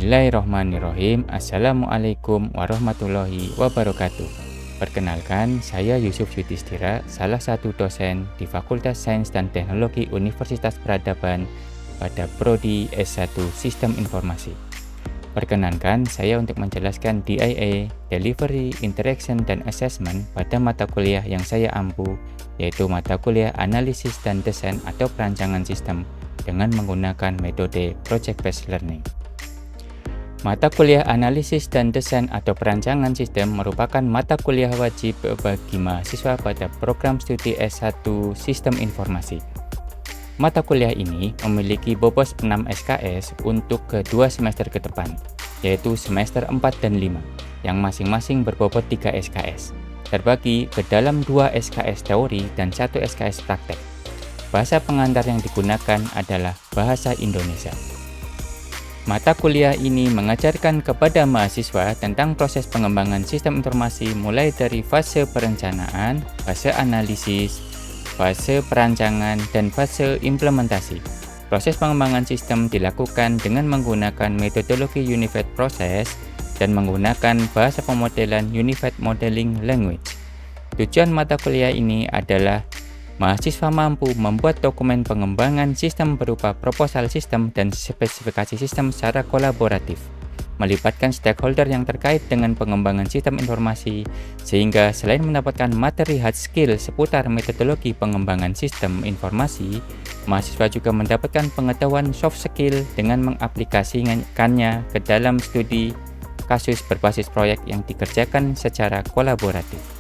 Bismillahirrahmanirrahim. Assalamualaikum warahmatullahi wabarakatuh. Perkenalkan, saya Yusuf Yudhistira, salah satu dosen di Fakultas Sains dan Teknologi Universitas Peradaban pada Prodi S1 Sistem Informasi. Perkenankan saya untuk menjelaskan DIA, Delivery, Interaction, dan Assessment pada mata kuliah yang saya ampu, yaitu mata kuliah Analisis dan Desain atau Perancangan Sistem dengan menggunakan metode Project Based Learning. Mata kuliah Analisis dan Desain atau Perancangan Sistem merupakan mata kuliah wajib bagi mahasiswa pada program studi S1 Sistem Informasi. Mata kuliah ini memiliki bobot 6 SKS untuk kedua semester ke depan, yaitu semester 4 dan 5, yang masing-masing berbobot 3 SKS, terbagi ke dalam 2 SKS teori dan 1 SKS praktek. Bahasa pengantar yang digunakan adalah bahasa Indonesia. Mata kuliah ini mengajarkan kepada mahasiswa tentang proses pengembangan sistem informasi mulai dari fase perencanaan, fase analisis, fase perancangan, dan fase implementasi. Proses pengembangan sistem dilakukan dengan menggunakan metodologi Unified Process dan menggunakan bahasa pemodelan Unified Modeling Language. Tujuan mata kuliah ini adalah mahasiswa mampu membuat dokumen pengembangan sistem berupa proposal sistem dan spesifikasi sistem secara kolaboratif, melibatkan stakeholder yang terkait dengan pengembangan sistem informasi, sehingga selain mendapatkan materi hard skill seputar metodologi pengembangan sistem informasi, mahasiswa juga mendapatkan pengetahuan soft skill dengan mengaplikasikannya ke dalam studi kasus berbasis proyek yang dikerjakan secara kolaboratif.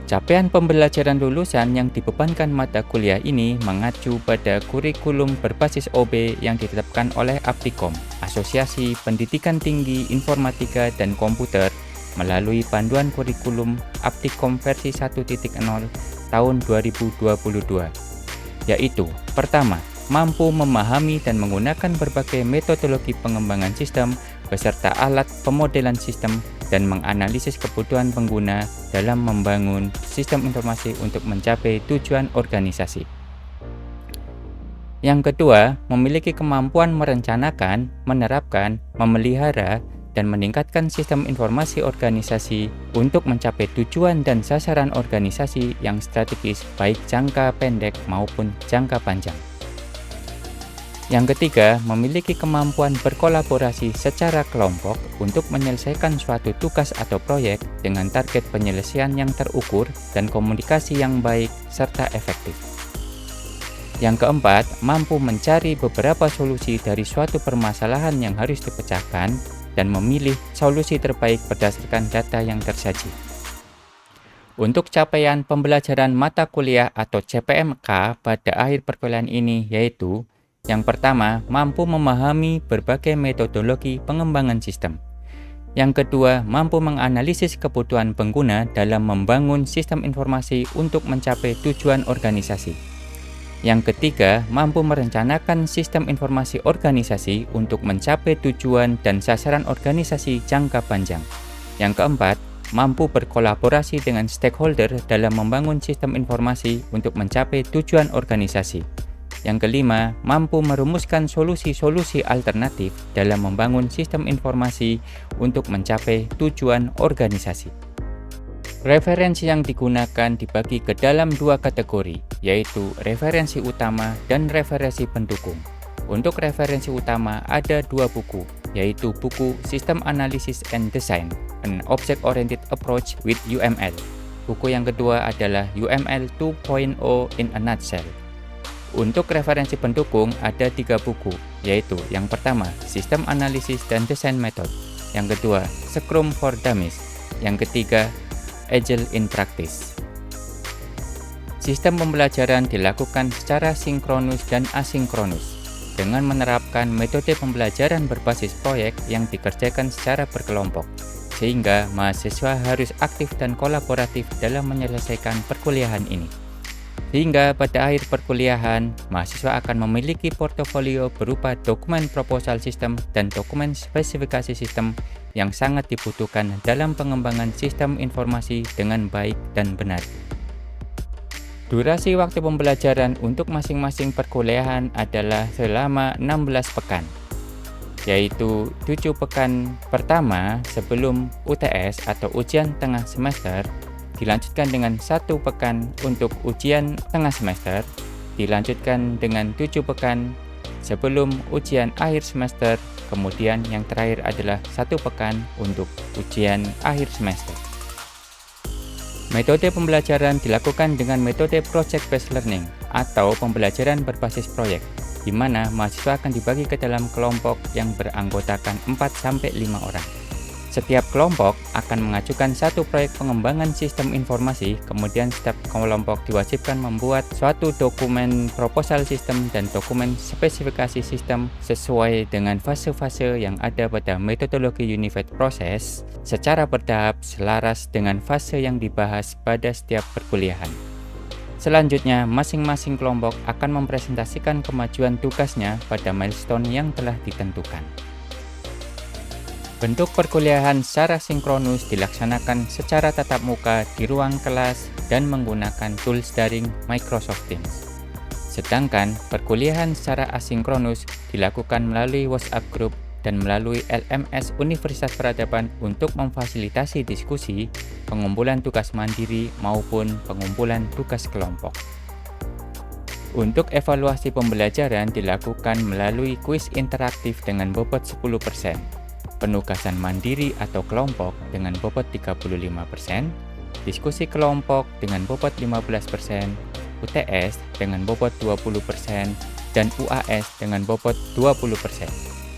Capaian pembelajaran lulusan yang dibebankan mata kuliah ini mengacu pada kurikulum berbasis OB yang ditetapkan oleh Aptikom, Asosiasi Pendidikan Tinggi Informatika dan Komputer, melalui panduan kurikulum Aptikom versi 1.0 tahun 2022, yaitu pertama, mampu memahami dan menggunakan berbagai metodologi pengembangan sistem beserta alat pemodelan sistem dan menganalisis kebutuhan pengguna dalam membangun sistem informasi untuk mencapai tujuan organisasi. Yang kedua, memiliki kemampuan merencanakan, menerapkan, memelihara, dan meningkatkan sistem informasi organisasi untuk mencapai tujuan dan sasaran organisasi yang strategis baik jangka pendek maupun jangka panjang. Yang ketiga, memiliki kemampuan berkolaborasi secara kelompok untuk menyelesaikan suatu tugas atau proyek dengan target penyelesaian yang terukur dan komunikasi yang baik serta efektif. Yang keempat, mampu mencari beberapa solusi dari suatu permasalahan yang harus dipecahkan dan memilih solusi terbaik berdasarkan data yang tersaji. Untuk capaian pembelajaran mata kuliah atau CPMK pada akhir perkuliahan ini yaitu yang pertama, mampu memahami berbagai metodologi pengembangan sistem. Yang kedua, mampu menganalisis kebutuhan pengguna dalam membangun sistem informasi untuk mencapai tujuan organisasi. Yang ketiga, mampu merencanakan sistem informasi organisasi untuk mencapai tujuan dan sasaran organisasi jangka panjang. Yang keempat, mampu berkolaborasi dengan stakeholder dalam membangun sistem informasi untuk mencapai tujuan organisasi. Yang kelima, mampu merumuskan solusi-solusi alternatif dalam membangun sistem informasi untuk mencapai tujuan organisasi. Referensi yang digunakan dibagi ke dalam 2 kategori, yaitu referensi utama dan referensi pendukung. Untuk referensi utama ada 2 buku, yaitu buku System Analysis and Design, An Object-Oriented Approach with UML. Buku yang kedua adalah UML 2.0 in a Nutshell. Untuk referensi pendukung ada 3 buku, yaitu yang pertama, Sistem Analisis dan Desain Method, yang kedua, Scrum for Dummies, yang ketiga, Agile in Practice. Sistem pembelajaran dilakukan secara sinkronus dan asinkronus, dengan menerapkan metode pembelajaran berbasis proyek yang dikerjakan secara berkelompok, sehingga mahasiswa harus aktif dan kolaboratif dalam menyelesaikan perkuliahan ini. Sehingga pada akhir perkuliahan, mahasiswa akan memiliki portofolio berupa dokumen proposal sistem dan dokumen spesifikasi sistem yang sangat dibutuhkan dalam pengembangan sistem informasi dengan baik dan benar. Durasi waktu pembelajaran untuk masing-masing perkuliahan adalah selama 16 pekan. yaitu 7 pekan pertama sebelum UTS atau ujian tengah semester, dilanjutkan dengan 1 pekan untuk ujian tengah semester, dilanjutkan dengan 7 pekan sebelum ujian akhir semester, kemudian yang terakhir adalah 1 pekan untuk ujian akhir semester. Metode pembelajaran dilakukan dengan metode project based learning atau pembelajaran berbasis proyek, di mana mahasiswa akan dibagi ke dalam kelompok yang beranggotakan 4-5 orang. Setiap kelompok akan mengajukan satu proyek pengembangan sistem informasi, kemudian setiap kelompok diwajibkan membuat suatu dokumen proposal sistem dan dokumen spesifikasi sistem sesuai dengan fase-fase yang ada pada metodologi Unified Process secara bertahap selaras dengan fase yang dibahas pada setiap perkuliahan. Selanjutnya, masing-masing kelompok akan mempresentasikan kemajuan tugasnya pada milestone yang telah ditentukan. Bentuk perkuliahan secara sinkronus dilaksanakan secara tatap muka di ruang kelas dan menggunakan tools daring Microsoft Teams. Sedangkan perkuliahan secara asinkronus dilakukan melalui WhatsApp Group dan melalui LMS Universitas Peradaban untuk memfasilitasi diskusi, pengumpulan tugas mandiri maupun pengumpulan tugas kelompok. Untuk evaluasi pembelajaran dilakukan melalui kuis interaktif dengan bobot 10%. Penugasan mandiri atau kelompok dengan bobot 35%, diskusi kelompok dengan bobot 15%, UTS dengan bobot 20%, dan UAS dengan bobot 20%,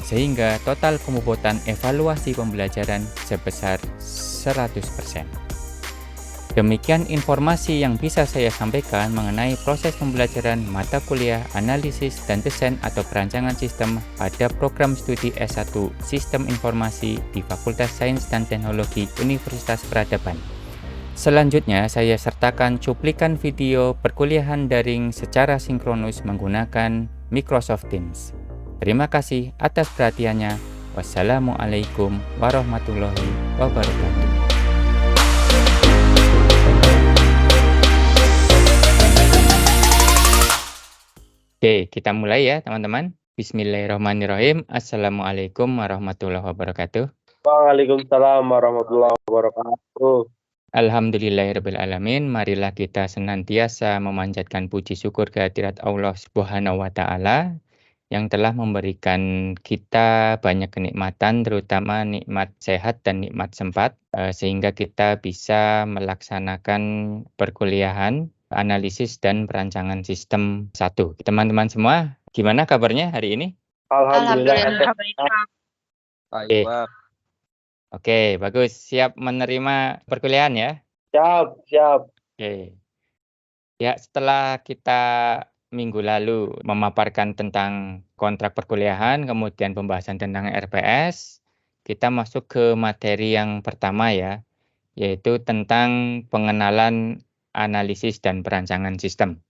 sehingga total pembobotan evaluasi pembelajaran sebesar 100%. Demikian informasi yang bisa saya sampaikan mengenai proses pembelajaran mata kuliah analisis dan desain atau perancangan sistem pada program studi S1 Sistem Informasi di Fakultas Sains dan Teknologi Universitas Peradaban. Selanjutnya, saya sertakan cuplikan video perkuliahan daring secara sinkronus menggunakan Microsoft Teams. Terima kasih atas perhatiannya. Wassalamualaikum warahmatullahi wabarakatuh. Oke, kita mulai ya teman-teman. Bismillahirrahmanirrahim. Assalamualaikum warahmatullahi wabarakatuh. Waalaikumsalam warahmatullahi wabarakatuh. Alhamdulillahirrabbilalamin. Marilah kita senantiasa memanjatkan puji syukur kehadirat Allah Subhanahu wa Ta'ala yang telah memberikan kita banyak kenikmatan, terutama nikmat sehat dan nikmat sempat, sehingga kita bisa melaksanakan perkuliahan analisis dan perancangan sistem 1. Teman-teman semua, gimana kabarnya hari ini? Alhamdulillah. Oke. Oke, bagus. Siap menerima perkuliahan ya? Siap. Oke. Ya, setelah kita minggu lalu memaparkan tentang kontrak perkuliahan, kemudian pembahasan tentang RPS, kita masuk ke materi yang pertama ya, yaitu tentang pengenalan analisis dan perancangan sistem.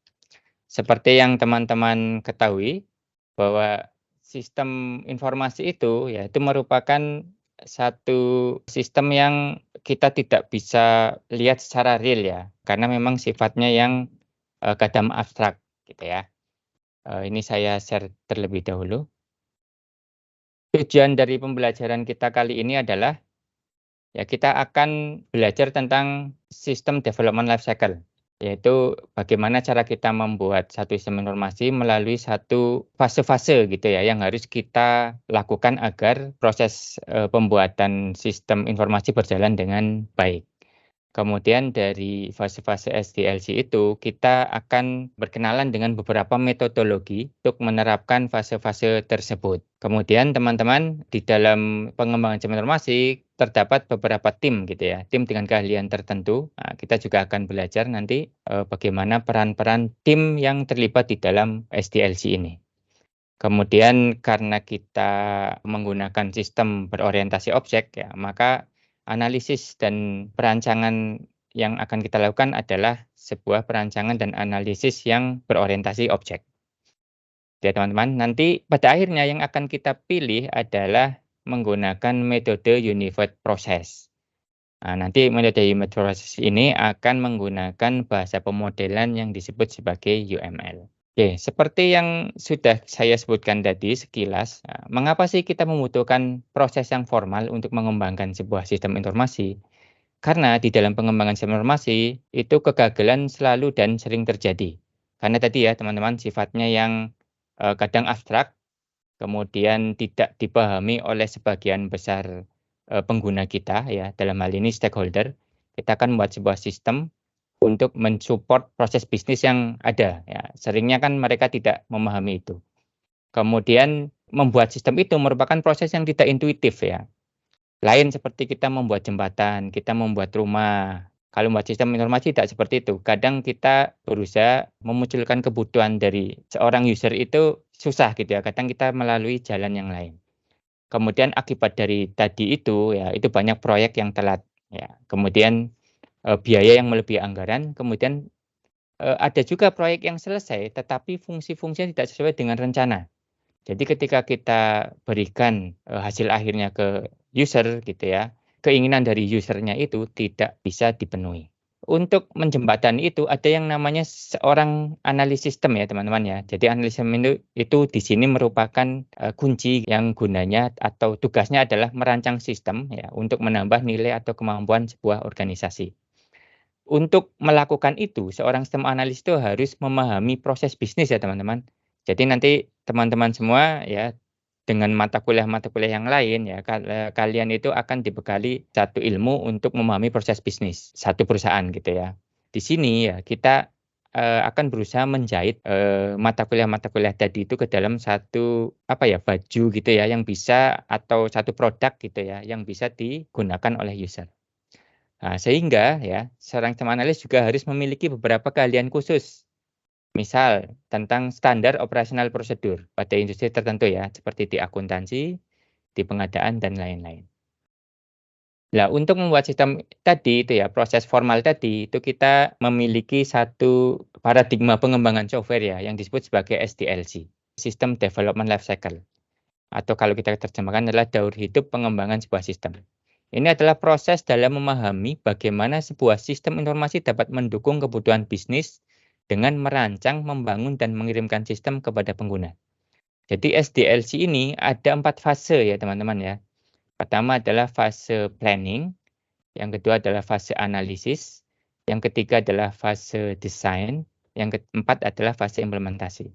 Seperti yang teman-teman ketahui, bahwa sistem informasi itu merupakan satu sistem yang kita tidak bisa lihat secara real ya, karena memang sifatnya yang kadang abstrak gitu ya. Ini saya share terlebih dahulu. Tujuan dari pembelajaran kita kali ini adalah ya kita akan belajar tentang sistem development life cycle, yaitu bagaimana cara kita membuat satu sistem informasi melalui satu fase-fase gitu ya yang harus kita lakukan agar proses pembuatan sistem informasi berjalan dengan baik. Kemudian dari fase-fase SDLC itu kita akan berkenalan dengan beberapa metodologi untuk menerapkan fase-fase tersebut. Kemudian teman-teman di dalam pengembangan sistem informasi terdapat beberapa tim gitu ya, tim dengan keahlian tertentu. Nah, kita juga akan belajar nanti bagaimana peran-peran tim yang terlibat di dalam SDLC ini. Kemudian karena kita menggunakan sistem berorientasi objek ya, maka analisis dan perancangan yang akan kita lakukan adalah sebuah perancangan dan analisis yang berorientasi objek. Ya teman-teman, nanti pada akhirnya yang akan kita pilih adalah menggunakan metode Unified Process. Nah, nanti metode Unified Process ini akan menggunakan bahasa pemodelan yang disebut sebagai UML. Oke, seperti yang sudah saya sebutkan tadi sekilas, mengapa sih kita membutuhkan proses yang formal untuk mengembangkan sebuah sistem informasi? Karena di dalam pengembangan sistem informasi, itu kegagalan selalu dan sering terjadi. Karena tadi ya teman-teman sifatnya yang kadang abstrak, kemudian tidak dipahami oleh sebagian besar pengguna kita ya, dalam hal ini stakeholder. Kita akan membuat sebuah sistem untuk mensupport proses bisnis yang ada ya. Seringnya kan mereka tidak memahami itu. Kemudian membuat sistem itu merupakan proses yang tidak intuitif ya. Lain seperti kita membuat jembatan, kita membuat rumah. Kalau membuat sistem informasi tidak seperti itu. Kadang kita berusaha memunculkan kebutuhan dari seorang user itu susah gitu ya. Kadang kita melalui jalan yang lain. Kemudian akibat dari tadi itu ya, itu banyak proyek yang telat ya. Kemudian biaya yang melebihi anggaran, kemudian ada juga proyek yang selesai tetapi fungsi-fungsinya tidak sesuai dengan rencana. Jadi ketika kita berikan, hasil akhirnya ke user gitu ya, keinginan dari user-nya itu tidak bisa dipenuhi. Untuk menjembatani itu ada yang namanya seorang analis sistem ya teman-teman ya. Jadi analis sistem itu di sini merupakan, kunci yang gunanya atau tugasnya adalah merancang sistem ya untuk menambah nilai atau kemampuan sebuah organisasi. Untuk melakukan itu, seorang sistem analis itu harus memahami proses bisnis ya teman-teman. Jadi nanti teman-teman semua ya, dengan mata kuliah-mata kuliah yang lain ya, kalian itu akan dibekali satu ilmu untuk memahami proses bisnis, satu perusahaan gitu ya. Di sini ya kita, akan berusaha menjahit, mata kuliah tadi itu ke dalam satu, apa ya, baju gitu ya, yang bisa atau satu produk gitu ya, yang bisa digunakan oleh user. Nah, sehingga ya, seorang sistem analis juga harus memiliki beberapa keahlian khusus. Misal, tentang standar operasional prosedur pada industri tertentu ya, seperti di akuntansi, di pengadaan, dan lain-lain. Nah, untuk membuat sistem tadi itu ya, proses formal tadi, itu kita memiliki satu paradigma pengembangan software ya, yang disebut sebagai SDLC, System Development Life Cycle. Atau kalau kita terjemahkan adalah daur hidup pengembangan sebuah sistem. Ini adalah proses dalam memahami bagaimana sebuah sistem informasi dapat mendukung kebutuhan bisnis dengan merancang, membangun, dan mengirimkan sistem kepada pengguna. Jadi SDLC ini ada 4 fase ya teman-teman ya. Pertama adalah fase planning, yang kedua adalah fase analisis, yang ketiga adalah fase desain, yang keempat adalah fase implementasi.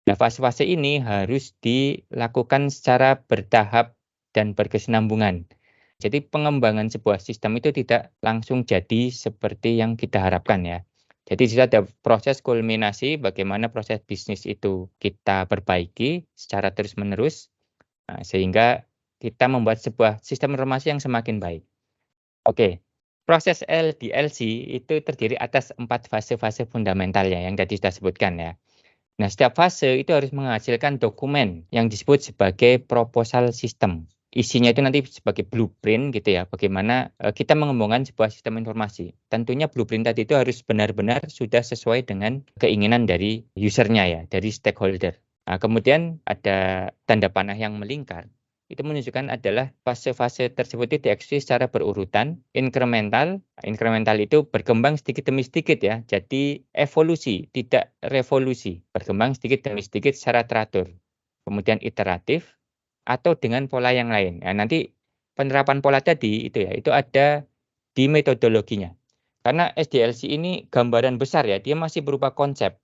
Nah, fase-fase ini harus dilakukan secara bertahap dan berkesinambungan. Jadi pengembangan sebuah sistem itu tidak langsung jadi seperti yang kita harapkan ya. Jadi di situ ada proses kulminasi bagaimana proses bisnis itu kita perbaiki secara terus-menerus, sehingga kita membuat sebuah sistem informasi yang semakin baik. Oke, proses LDLC itu terdiri atas 4 fase-fase fundamental ya yang tadi sudah sebutkan ya. Nah, setiap fase itu harus menghasilkan dokumen yang disebut sebagai proposal system. Isinya itu nanti sebagai blueprint gitu ya, bagaimana kita mengembangkan sebuah sistem informasi. Tentunya blueprint tadi itu harus benar-benar sudah sesuai dengan keinginan dari usernya ya, dari stakeholder. Nah, kemudian ada tanda panah yang melingkar. Itu menunjukkan adalah fase-fase tersebut itu dieksekusi secara berurutan, incremental. Incremental itu berkembang sedikit demi sedikit ya. Jadi evolusi, tidak revolusi. Berkembang sedikit demi sedikit secara teratur. Kemudian iteratif atau dengan pola yang lain. Nah, nanti penerapan pola tadi itu ya, itu ada di metodologinya. Karena SDLC ini gambaran besar ya, dia masih berupa konsep.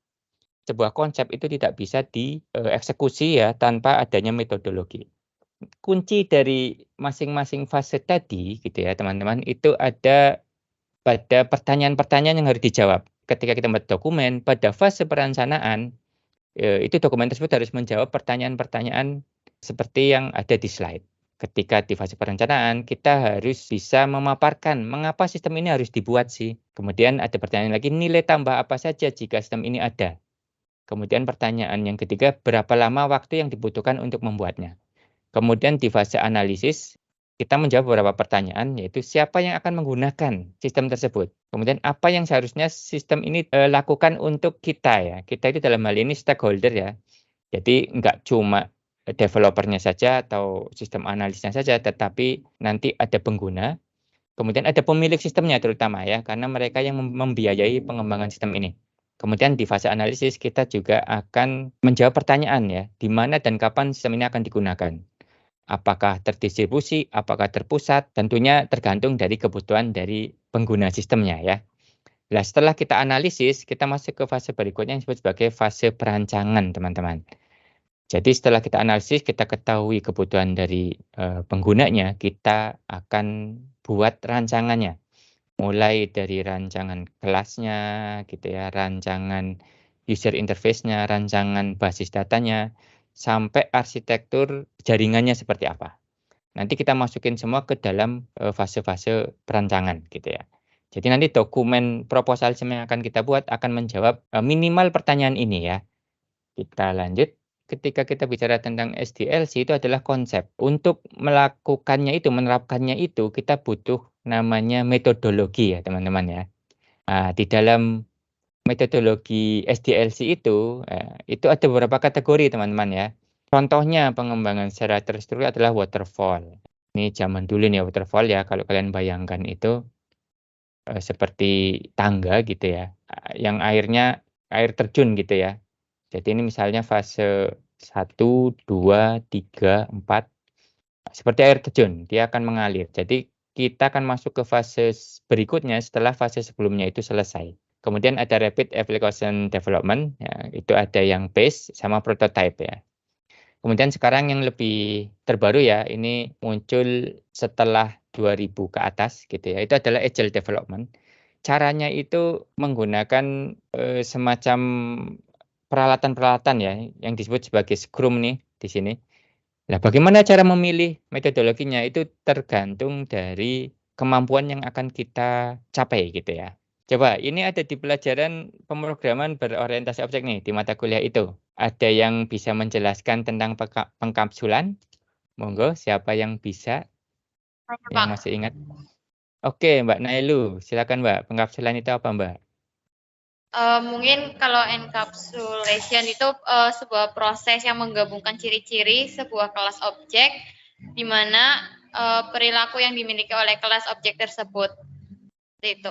Sebuah konsep itu tidak bisa dieksekusi ya tanpa adanya metodologi. Kunci dari masing-masing fase tadi gitu ya teman-teman, itu ada pada pertanyaan-pertanyaan yang harus dijawab. Ketika kita membuat dokumen, pada fase perencanaan, itu dokumen tersebut harus menjawab pertanyaan-pertanyaan seperti yang ada di slide. Ketika di fase perencanaan, kita harus bisa memaparkan mengapa sistem ini harus dibuat sih. Kemudian ada pertanyaan lagi, nilai tambah apa saja jika sistem ini ada. Kemudian pertanyaan yang ketiga, berapa lama waktu yang dibutuhkan untuk membuatnya. Kemudian di fase analisis, kita menjawab beberapa pertanyaan, yaitu siapa yang akan menggunakan sistem tersebut. Kemudian apa yang seharusnya sistem ini lakukan untuk kita ya. Kita itu dalam hal ini stakeholder ya. Jadi nggak cuma developernya saja atau sistem analisnya saja, tetapi nanti ada pengguna. Kemudian ada pemilik sistemnya terutama ya, karena mereka yang membiayai pengembangan sistem ini. Kemudian di fase analisis kita juga akan menjawab pertanyaan ya, di mana dan kapan sistem ini akan digunakan. Apakah terdistribusi, apakah terpusat, tentunya tergantung dari kebutuhan dari pengguna sistemnya ya. Nah, setelah kita analisis, kita masuk ke fase berikutnya yang disebut sebagai fase perancangan, teman-teman. Jadi setelah kita analisis, kita ketahui kebutuhan dari penggunanya, kita akan buat rancangannya. Mulai dari rancangan kelasnya, gitu ya, rancangan user interface-nya, rancangan basis datanya, sampai arsitektur jaringannya seperti apa. Nanti kita masukin semua ke dalam fase-fase perancangan, gitu ya. Jadi nanti dokumen proposal yang akan kita buat akan menjawab minimal pertanyaan ini ya. Kita lanjut. Ketika kita bicara tentang SDLC itu adalah konsep. Untuk melakukannya itu, menerapkannya itu, kita butuh namanya metodologi ya teman-teman ya. Nah, di dalam metodologi SDLC itu ada beberapa kategori teman-teman ya. Contohnya pengembangan secara terstruktur adalah waterfall. Ini zaman dulu nih waterfall ya, kalau kalian bayangkan itu seperti tangga gitu ya, yang airnya air terjun gitu ya. Jadi ini misalnya fase 1, 2, 3, 4, seperti air terjun, dia akan mengalir. Jadi kita akan masuk ke fase berikutnya setelah fase sebelumnya itu selesai. Kemudian ada rapid application development, ya, itu ada yang base sama prototype ya. Kemudian sekarang yang lebih terbaru ya, ini muncul setelah 2000 ke atas gitu ya, itu adalah agile development. Caranya itu menggunakan semacam peralatan-peralatan ya, yang disebut sebagai Scrum nih di sini. Nah, bagaimana cara memilih metodologinya itu tergantung dari kemampuan yang akan kita capai gitu ya. Coba ini ada di pelajaran pemrograman berorientasi objek nih di mata kuliah itu. Ada yang bisa menjelaskan tentang pengkapsulan? Monggo, siapa yang bisa, yang Pak. masih ingat? Oke, Mbak Nailu, silakan Mbak. Pengkapsulan itu apa Mbak? Mungkin kalau encapsulation itu sebuah proses yang menggabungkan ciri-ciri sebuah kelas objek di mana perilaku yang dimiliki oleh kelas objek tersebut. Itu.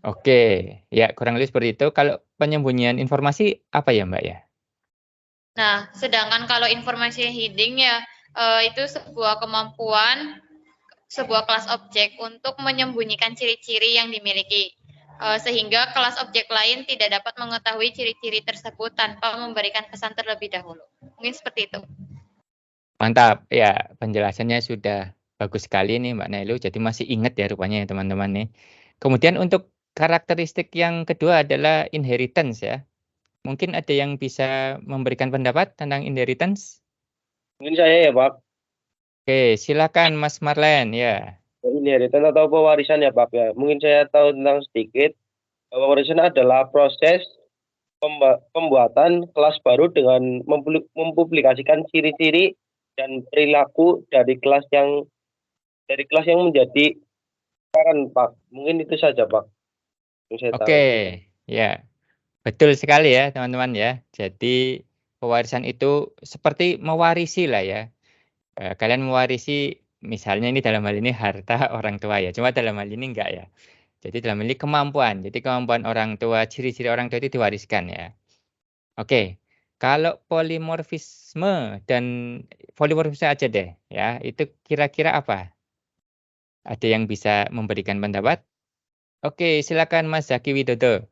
Oke, ya kurang lebih seperti itu. Kalau penyembunyian informasi apa ya Mbak ya? Nah, sedangkan kalau informasi hiding ya itu sebuah kemampuan sebuah kelas objek untuk menyembunyikan ciri-ciri yang dimiliki. Sehingga kelas objek lain tidak dapat mengetahui ciri-ciri tersebut tanpa memberikan pesan terlebih dahulu. Mungkin seperti itu. Mantap, ya penjelasannya sudah bagus sekali nih Mbak Nailu. Jadi masih ingat ya rupanya ya teman-teman nih. Kemudian untuk karakteristik yang kedua adalah inheritance ya. Mungkin ada yang bisa memberikan pendapat tentang inheritance? Mungkin saya ya Pak. Oke, silakan Mas Marlen ya. Inheritance atau pewarisan ya Pak ya. Mungkin saya tahu tentang sedikit. Pewarisan adalah proses pembuatan kelas baru dengan mempublikasikan ciri-ciri dan perilaku dari kelas yang menjadi kan Pak. Mungkin itu saja Pak yang saya tahu. Oke, ya betul sekali ya teman-teman ya. Jadi pewarisan itu seperti mewarisi lah ya. Kalian mewarisi misalnya ini dalam hal ini harta orang tua ya. Cuma dalam hal ini enggak ya. Jadi dalam hal ini kemampuan. Jadi kemampuan orang tua, ciri-ciri orang tua itu diwariskan ya. Oke. Kalau polimorfisme aja deh ya. Itu kira-kira apa? Ada yang bisa memberikan pendapat? Oke, silakan Mas Zaki Widodo.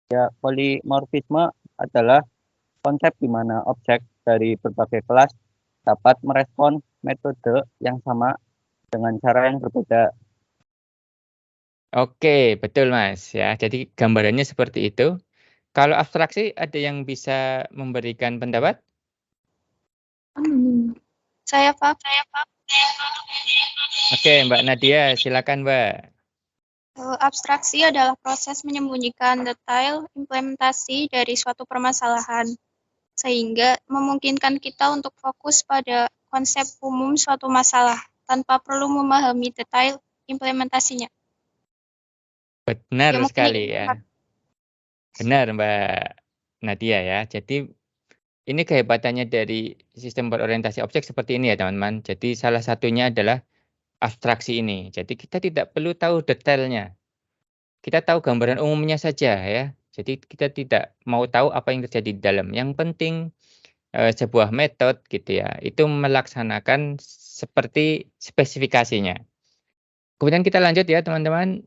Ya, polimorfisme adalah konsep di mana objek dari berbagai kelas dapat merespon metode yang sama dengan cara yang berbeda. Oke, betul Mas ya. Jadi gambarannya seperti itu. Kalau abstraksi ada yang bisa memberikan pendapat? Saya Pak. Oke, Mbak Nadia, silakan Mbak. Abstraksi adalah proses menyembunyikan detail implementasi dari suatu permasalahan, sehingga memungkinkan kita untuk fokus pada konsep umum suatu masalah tanpa perlu memahami detail implementasinya. Benar Ya, mungkin sekali itu, ya. Pak. Benar Mbak Nadia ya. Jadi ini kehebatannya dari sistem berorientasi objek seperti ini ya teman-teman. Jadi salah satunya adalah abstraksi ini. Jadi kita tidak perlu tahu detailnya. kita tahu gambaran umumnya saja ya. Jadi kita tidak mau tahu apa yang terjadi di dalam. Yang penting sebuah metode gitu ya, itu melaksanakan seperti spesifikasinya. Kemudian kita lanjut ya teman-teman,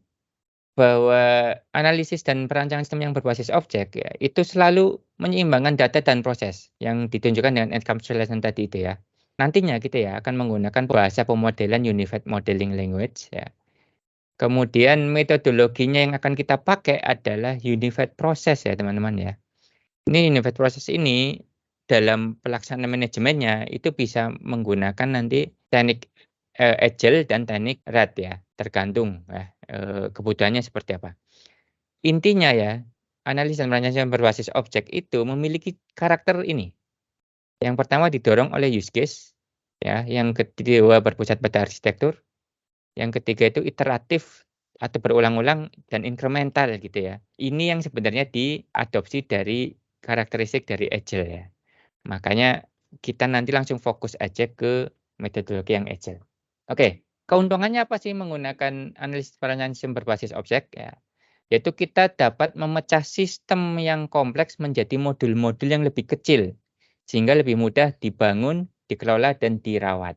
bahwa analisis dan perancangan sistem yang berbasis objek ya, itu selalu menyeimbangkan data dan proses yang ditunjukkan dengan encapsulation tadi itu ya. Nantinya kita ya akan menggunakan bahasa pemodelan Unified Modeling Language ya. Kemudian metodologinya yang akan kita pakai adalah Unified Process ya teman-teman ya. Ini Unified Process ini dalam pelaksanaan manajemennya itu bisa menggunakan nanti teknik Agile dan teknik RAD ya, tergantung ya, kebutuhannya seperti apa. Intinya ya, analisis dan perancangan berbasis objek itu memiliki karakter ini. Yang pertama didorong oleh use case, ya. Yang kedua berpusat pada arsitektur. Yang ketiga itu iteratif atau berulang-ulang dan incremental gitu ya. Ini yang sebenarnya diadopsi dari karakteristik dari Agile ya. Makanya kita nanti langsung fokus aja ke metodologi yang Agile. Oke, keuntungannya apa sih menggunakan analisis perancangan sistem berbasis objek ya? Yaitu kita dapat memecah sistem yang kompleks menjadi modul-modul yang lebih kecil sehingga lebih mudah dibangun, dikelola dan dirawat.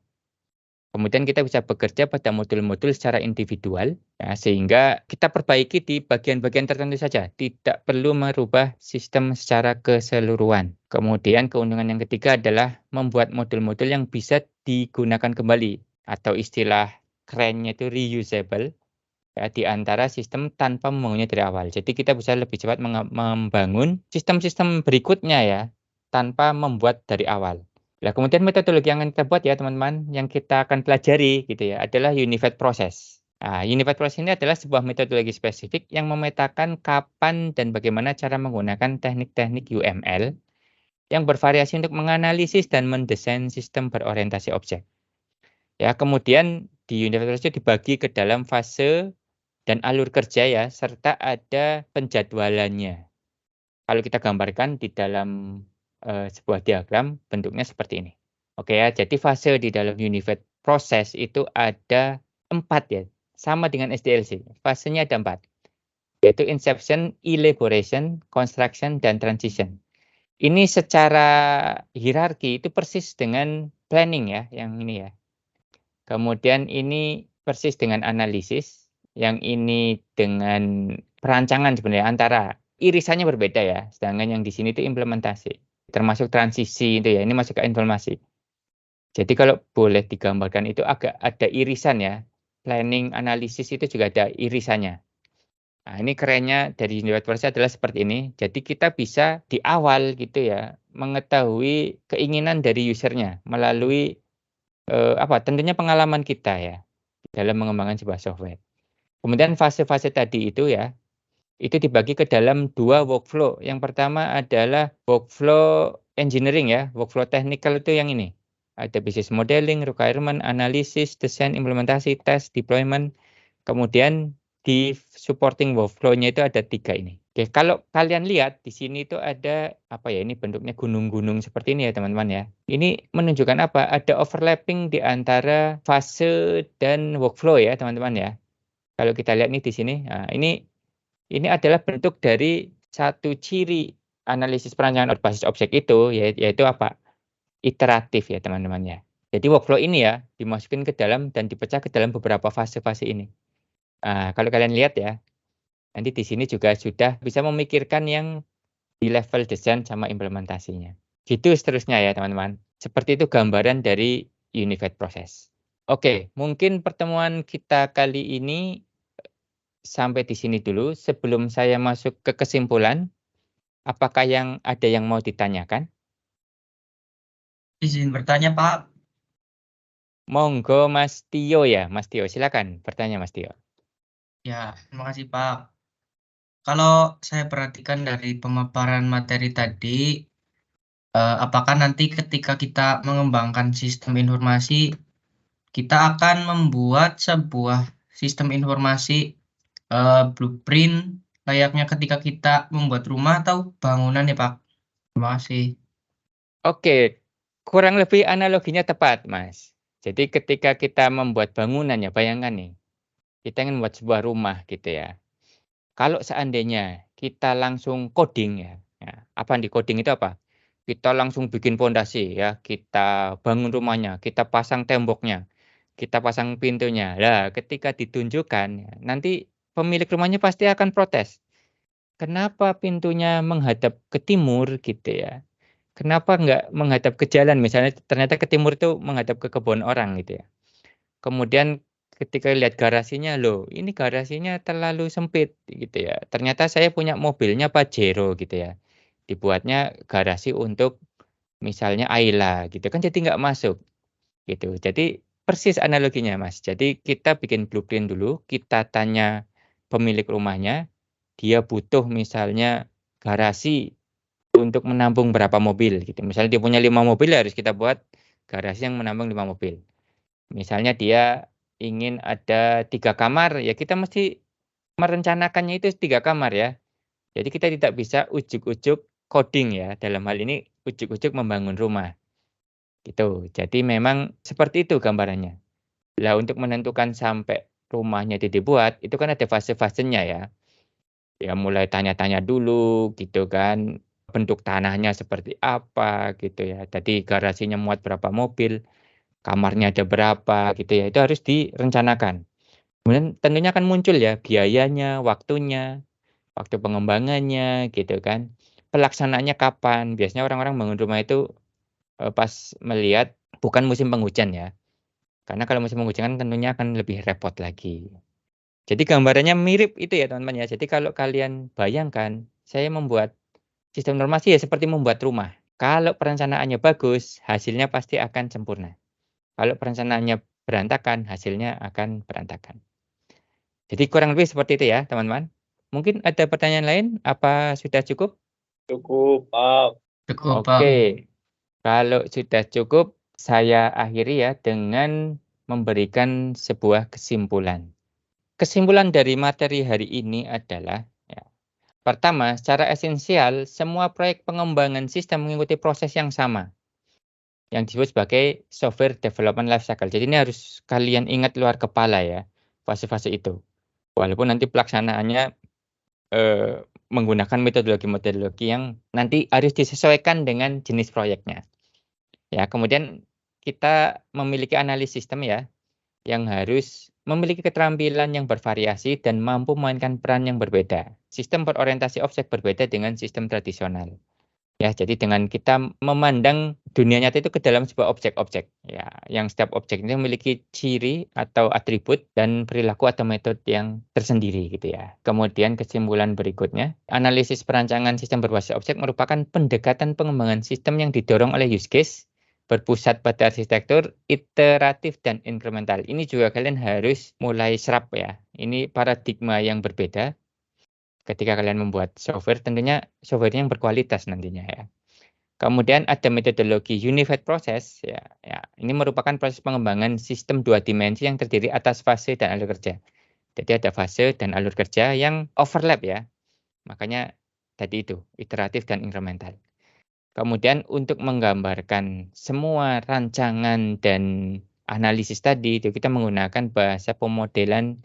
Kemudian kita bisa bekerja pada modul-modul secara individual, ya, sehingga kita perbaiki di bagian-bagian tertentu saja, tidak perlu merubah sistem secara keseluruhan. Kemudian keuntungan yang ketiga adalah membuat modul-modul yang bisa digunakan kembali, atau istilah kerennya itu reusable, ya, di antara sistem tanpa membangunnya dari awal. Jadi kita bisa lebih cepat membangun sistem-sistem berikutnya ya, tanpa membuat dari awal. Nah, kemudian metodologi yang kita buat ya teman-teman, yang kita akan pelajari gitu ya, adalah Unified Process. Nah, Unified Process ini adalah sebuah metodologi spesifik yang memetakan kapan dan bagaimana cara menggunakan teknik-teknik UML yang bervariasi untuk menganalisis dan mendesain sistem berorientasi objek. Ya, kemudian di Unified Process itu dibagi ke dalam fase dan alur kerja ya, serta ada penjadwalannya. Kalau kita gambarkan di dalam sebuah diagram, bentuknya seperti ini. Oke ya, jadi fase di dalam Unified Process itu ada 4 ya, sama dengan SDLC. Fasenya ada 4, yaitu Inception, Elaboration, Construction, dan Transition. Ini secara hierarki itu persis dengan planning ya, yang ini ya. Kemudian ini persis dengan analisis, yang ini dengan perancangan sebenarnya, antara irisannya berbeda ya, sedangkan yang di sini itu implementasi. Termasuk transisi itu ya, ini masuk ke informasi. Jadi kalau boleh digambarkan itu agak ada irisan ya, planning, analisis itu juga ada irisannya. Nah, ini kerennya dari Unified Process adalah seperti ini. Jadi kita bisa di awal gitu ya, mengetahui keinginan dari usernya melalui tentunya pengalaman kita ya dalam mengembangkan sebuah software. Kemudian fase-fase tadi itu ya, itu dibagi ke dalam 2 workflow. Yang pertama adalah workflow engineering ya, workflow technical itu yang ini. Ada business modeling, requirement, analysis, desain, implementasi, test, deployment. Kemudian di supporting workflow-nya itu ada 3 ini. Oke, kalau kalian lihat di sini itu ada ini bentuknya gunung-gunung seperti ini ya teman-teman ya. Ini menunjukkan apa? Ada overlapping di antara fase dan workflow ya teman-teman ya. Kalau kita lihat nih di sini, nah, ini adalah bentuk dari satu ciri analisis perancangan berbasis objek itu, yaitu apa? Iteratif ya teman-teman ya. Jadi workflow ini ya dimasukin ke dalam dan dipecah ke dalam beberapa fase-fase ini. Nah, kalau kalian lihat ya, nanti di sini juga sudah bisa memikirkan yang di level desain sama implementasinya. Gitu seterusnya ya teman-teman. Seperti itu gambaran dari Unified Process. Oke, mungkin pertemuan kita kali ini sampai di sini dulu. Sebelum saya masuk ke kesimpulan, apakah ada yang mau ditanyakan? Izin bertanya, Pak. Monggo Mas Tio ya, Mas Tio. Silakan bertanya Mas Tio. Ya, terima kasih, Pak. Kalau saya perhatikan dari pemaparan materi tadi, apakah nanti ketika kita mengembangkan sistem informasi, kita akan membuat sebuah sistem informasi blueprint layaknya ketika kita membuat rumah atau bangunan ya, Pak? Terima kasih. Oke, kurang lebih analoginya tepat, Mas. Jadi ketika kita membuat bangunan ya, bayangkan nih, kita ingin membuat sebuah rumah gitu ya. Kalau seandainya kita langsung coding ya, apa di coding itu apa? Kita langsung bikin pondasi ya, kita bangun rumahnya, kita pasang temboknya, kita pasang pintunya. Lah, ketika ditunjukkan, nanti pemilik rumahnya pasti akan protes. Kenapa pintunya menghadap ke timur gitu ya? Kenapa nggak menghadap ke jalan? Misalnya ternyata ke timur itu menghadap ke kebun orang gitu ya. Kemudian ketika lihat garasinya, loh ini garasinya terlalu sempit gitu ya. Ternyata saya punya mobilnya Pajero gitu ya. Dibuatnya garasi untuk misalnya Ayla gitu kan jadi nggak masuk gitu. Jadi persis analoginya Mas. Jadi kita bikin blueprint dulu, kita tanya pemilik rumahnya, dia butuh misalnya garasi untuk menampung berapa mobil gitu. Misalnya dia punya 5 mobil harus kita buat garasi yang menampung 5 mobil. Misalnya dia ingin ada 3 kamar, ya kita mesti merencanakannya itu 3 kamar ya. Jadi kita tidak bisa ujuk-ujuk coding ya, dalam hal ini ujuk-ujuk membangun rumah, gitu. Jadi memang seperti itu gambarannya. Lah untuk menentukan sampai rumahnya itu dibuat, itu kan ada fase-fasenya ya. Ya mulai tanya-tanya dulu gitu kan, bentuk tanahnya seperti apa gitu ya. Tadi garasinya muat berapa mobil, kamarnya ada berapa gitu ya, itu harus direncanakan. Kemudian tentunya akan muncul ya biayanya, waktunya, waktu pengembangannya gitu kan. Pelaksanaannya kapan? Biasanya orang-orang bangun rumah itu pas melihat bukan musim penghujan ya. Karena kalau musim penghujan kan tentunya akan lebih repot lagi. Jadi gambarannya mirip itu ya teman-teman ya. Jadi kalau kalian bayangkan saya membuat sistem informasi ya seperti membuat rumah. Kalau perencanaannya bagus, hasilnya pasti akan sempurna. Kalau perencanaannya berantakan, hasilnya akan berantakan. Jadi kurang lebih seperti itu ya, teman-teman. Mungkin ada pertanyaan lain? Apa sudah cukup? Cukup, Pak. Cukup, Pak. Oke. Kalau sudah cukup, saya akhiri ya dengan memberikan sebuah kesimpulan. Kesimpulan dari materi hari ini adalah, ya, pertama, secara esensial, semua proyek pengembangan sistem mengikuti proses yang sama, yang disebut sebagai software development life cycle. Jadi ini harus kalian ingat luar kepala ya, fase-fase itu. Walaupun nanti pelaksanaannya menggunakan metodologi-metodologi yang nanti harus disesuaikan dengan jenis proyeknya. Ya, kemudian kita memiliki analis sistem ya, yang harus memiliki keterampilan yang bervariasi dan mampu memainkan peran yang berbeda. Sistem berorientasi objek berbeda dengan sistem tradisional. Ya, jadi dengan kita memandang dunia nyata itu ke dalam sebuah objek-objek, ya, yang setiap objek ini memiliki ciri atau atribut dan perilaku atau metode yang tersendiri gitu ya. Kemudian kesimpulan berikutnya, analisis perancangan sistem berbasis objek merupakan pendekatan pengembangan sistem yang didorong oleh use case, berpusat pada arsitektur, iteratif dan inkremental. Ini juga kalian harus mulai serap ya. Ini paradigma yang berbeda. Ketika kalian membuat software, tentunya software yang berkualitas nantinya ya. Kemudian ada metodologi Unified Process ya. Ini merupakan proses pengembangan sistem 2 dimensi yang terdiri atas fase dan alur kerja. Jadi ada fase dan alur kerja yang overlap ya. Makanya tadi itu iteratif dan inkremental. Kemudian untuk menggambarkan semua rancangan dan analisis tadi itu kita menggunakan bahasa pemodelan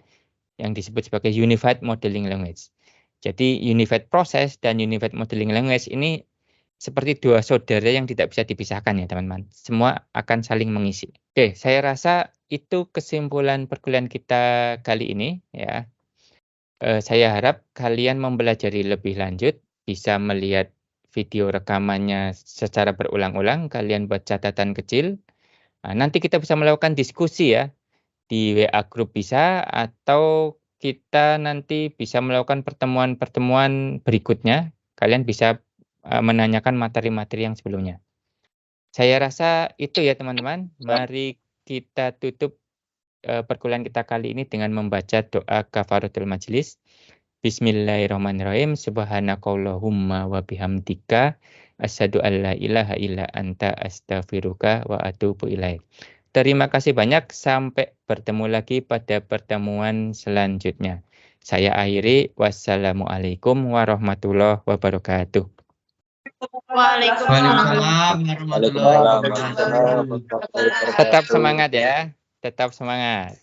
yang disebut sebagai Unified Modeling Language. Jadi Unified Process dan Unified Modeling Language ini seperti dua saudara yang tidak bisa dipisahkan ya teman-teman. Semua akan saling mengisi. Oke, saya rasa itu kesimpulan perkuliahan kita kali ini ya. Saya harap kalian mempelajari lebih lanjut, bisa melihat video rekamannya secara berulang-ulang, kalian buat catatan kecil. Nah, nanti kita bisa melakukan diskusi ya di WA grup bisa, atau kita nanti bisa melakukan pertemuan-pertemuan berikutnya. Kalian bisa menanyakan materi-materi yang sebelumnya. Saya rasa itu ya teman-teman. Mari kita tutup perkuliahan kita kali ini dengan membaca doa kafaratul majelis. Bismillahirrahmanirrahim. Subhanakallahumma wa bihamdika asyhadu an la ilaha illa anta astaghfiruka wa atubu ilaik. Terima kasih banyak, sampai bertemu lagi pada pertemuan selanjutnya. Saya akhiri, wassalamualaikum warahmatullahi wabarakatuh. Waalaikumsalam warahmatullahi wabarakatuh. Tetap semangat ya, tetap semangat.